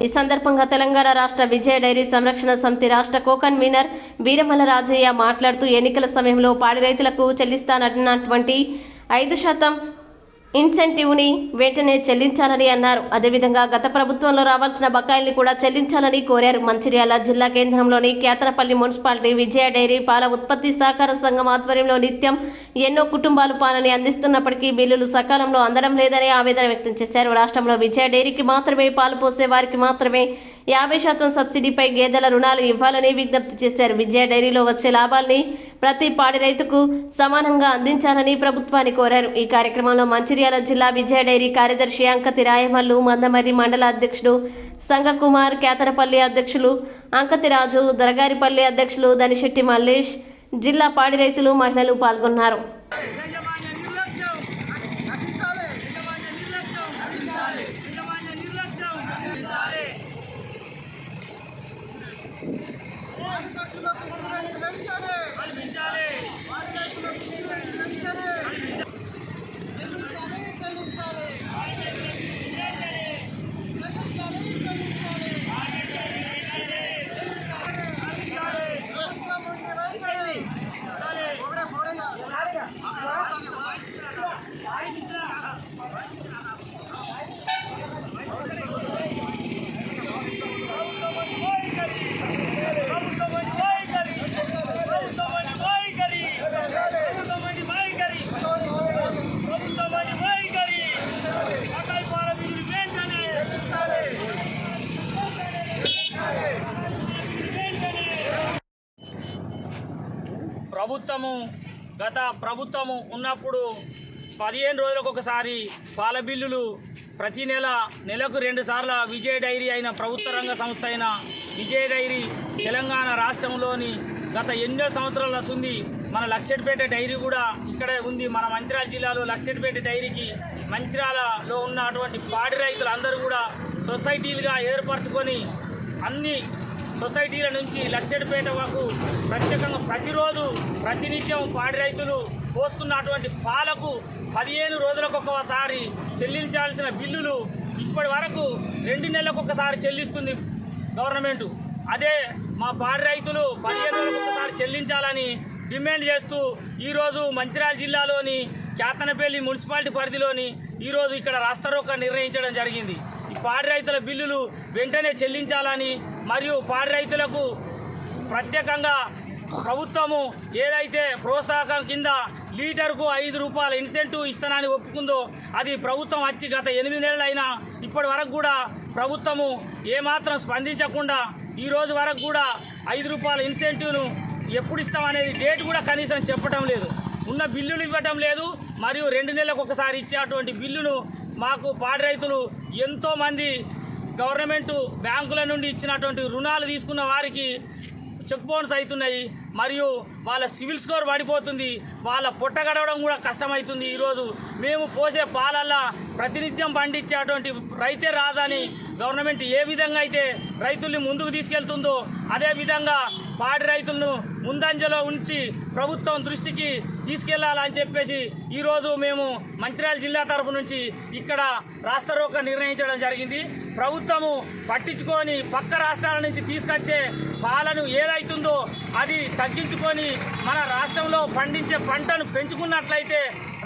ఈ సందర్భంగా తెలంగాణ రాష్ట్ర విజయ డైరీ సంరక్షణ సమితి రాష్ట్ర కో-కన్వీనర్ వీరమల్ల రాజయ్య మాట్లాడుతూ ఎన్నికల సమయంలో పాడి రైతులకు చెల్లిస్తానన్నటువంటి 5% ఇన్సెంటివ్ని వెంటనే చెల్లించాలని అన్నారు. అదేవిధంగా గత ప్రభుత్వంలో రావాల్సిన బకాయిల్ని కూడా చెల్లించాలని కోరారు. మంచిర్యాల జిల్లా కేంద్రంలోని కేతనపల్లి మున్సిపాలిటీ విజయ డైరీ పాల ఉత్పత్తి సహకార సంఘం ఆధ్వర్యంలో నిత్యం ఎన్నో కుటుంబాలు పాలని అందిస్తున్నప్పటికీ బిల్లులు సకాలంలో అందడం లేదని ఆవేదన వ్యక్తం చేశారు. రాష్ట్రంలో విజయ డైరీకి మాత్రమే పాలు పోసే వారికి మాత్రమే 50% సబ్సిడీపై గేదెల రుణాలు ఇవ్వాలని విజ్ఞప్తి చేశారు. విజయ డైరీలో వచ్చే లాభాల్ని ప్రతి పాడి రైతుకు సమానంగా అందించాలని ప్రభుత్వాన్ని కోరారు. ఈ కార్యక్రమంలో మంచిర్యాల జిల్లా విజయ డైరీ కార్యదర్శి అంకతి రాయమల్లు, మందమర్రి మండల అధ్యక్షుడు సంగకుమార్, కేతనపల్లి అధ్యక్షులు అంకతి రాజు, దొరగారిపల్లి అధ్యక్షులు దనిశెట్టి మల్లేష్, జిల్లా పాడి రైతులు, మహిళలు పాల్గొన్నారు. గత ప్రభుత్వము ఉన్నప్పుడు 15 రోజులకు ఒకసారి పాల బిల్లులు ప్రతి నెలకు 2 సార్లు విజయ డైరీ అయిన ప్రభుత్వ రంగ సంస్థ అయిన విజయ డైరీ తెలంగాణ రాష్ట్రంలోని గత ఎన్నో సంవత్సరాల ఉంది. మన లక్షెట్పేట డైరీ కూడా ఇక్కడే ఉంది. మన మంచిర్యాల జిల్లాలో లక్షెట్పేట డైరీకి మంచిర్యాలలో ఉన్నటువంటి పాడి రైతులందరూ కూడా సొసైటీలుగా ఏర్పరచుకొని అన్ని సొసైటీల నుంచి లక్షెట్పేట వరకు ప్రత్యేకంగా ప్రతిరోజు ప్రతినిత్యం పాడి రైతులు పోస్తున్నటువంటి పాలకు 15 రోజులకు ఒకసారి చెల్లించాల్సిన బిల్లులు ఇప్పటి వరకు 2 నెలలకు ఒకసారి చెల్లిస్తుంది గవర్నమెంట్. అదే మా పాడి రైతులు 15 రోజులకు ఒకసారి చెల్లించాలని డిమాండ్ చేస్తూ ఈరోజు మంచిర్యాల జిల్లాలోని కేతనపల్లి మున్సిపాలిటీ పరిధిలోని ఈరోజు ఇక్కడ రాస్తారోకో నిర్ణయించడం జరిగింది. ఈ పాడి రైతుల బిల్లులు వెంటనే చెల్లించాలని మరియు పాడి రైతులకు ప్రత్యేకంగా ప్రభుత్వము ఏదైతే ప్రోత్సాహకం కింద లీటర్కు 5 రూపాయల ఇన్సెంటివ్ ఇస్తానని ఒప్పుకుందో అది ప్రభుత్వం వచ్చి గత 8 నెలలు అయినా ఇప్పటి వరకు కూడా ప్రభుత్వము ఏమాత్రం స్పందించకుండా ఈ రోజు వరకు కూడా 5 రూపాయల ఇన్సెంటివ్ను ఎప్పుడు ఇస్తామనేది డేట్ కూడా కనీసం చెప్పడం లేదు. ఉన్న బిల్లులు ఇవ్వటం లేదు. మరియు 2 నెలలకు ఒకసారి ఇచ్చేటువంటి బిల్లును మాకు పాడి రైతులు ఎంతోమంది గవర్నమెంటు బ్యాంకుల నుండి ఇచ్చినటువంటి రుణాలు తీసుకున్న వారికి చెక్ బౌన్స్ అవుతున్నాయి. మరియు వాళ్ళ సివిల్ స్కోర్ పడిపోతుంది. వాళ్ళ పొట్ట గడవడం కూడా కష్టమవుతుంది. ఈరోజు మేము పోసే పాలల్లా ప్రతినిత్యం పండించేటువంటి రైతే రాజని గవర్నమెంట్ ఏ విధంగా అయితే రైతుల్ని ముందుకు తీసుకెళ్తుందో అదేవిధంగా పాడి రైతులను ముందంజలో ఉంచి ప్రభుత్వం దృష్టికి తీసుకెళ్లాలని చెప్పేసి ఈరోజు మేము మంచిర్యాల జిల్లా తరఫు నుంచి ఇక్కడ రాస్తారోకో నిర్ణయించడం జరిగింది. ప్రభుత్వము పట్టించుకొని పక్క రాష్ట్రాల నుంచి తీసుకొచ్చే పాలను ఏదైతుందో అది తగ్గించుకొని మన రాష్ట్రంలో పండించే పంటను పెంచుకున్నట్లయితే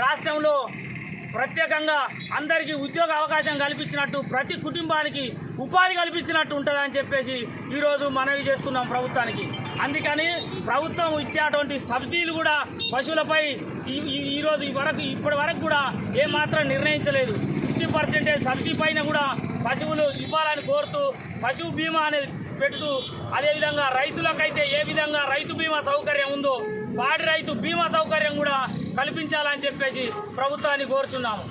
రాష్ట్రంలో ప్రత్యేకంగా అందరికీ ఉద్యోగ అవకాశం కల్పించినట్టు, ప్రతి కుటుంబానికి ఉపాధి కల్పించినట్టు ఉంటుందని చెప్పేసి ఈరోజు మనవి చేస్తున్నాం ప్రభుత్వానికి. అందుకని ప్రభుత్వం ఇచ్చేటువంటి సబ్సిడీలు కూడా పశువులపై ఈరోజు ఇప్పటి వరకు కూడా ఏమాత్రం నిర్ణయించలేదు. 50% సబ్సిడీ పైన కూడా పశువులు ఇవ్వాలని కోరుతూ పశువు బీమా అనేది పెడుతూ అదేవిధంగా రైతులకైతే ఏ విధంగా రైతు బీమా సౌకర్యం ఉందో పాడి రైతు బీమా సౌకర్యం కూడా కల్పించాలని చెప్పేసి ప్రభుత్వాన్ని కోరుచున్నాము.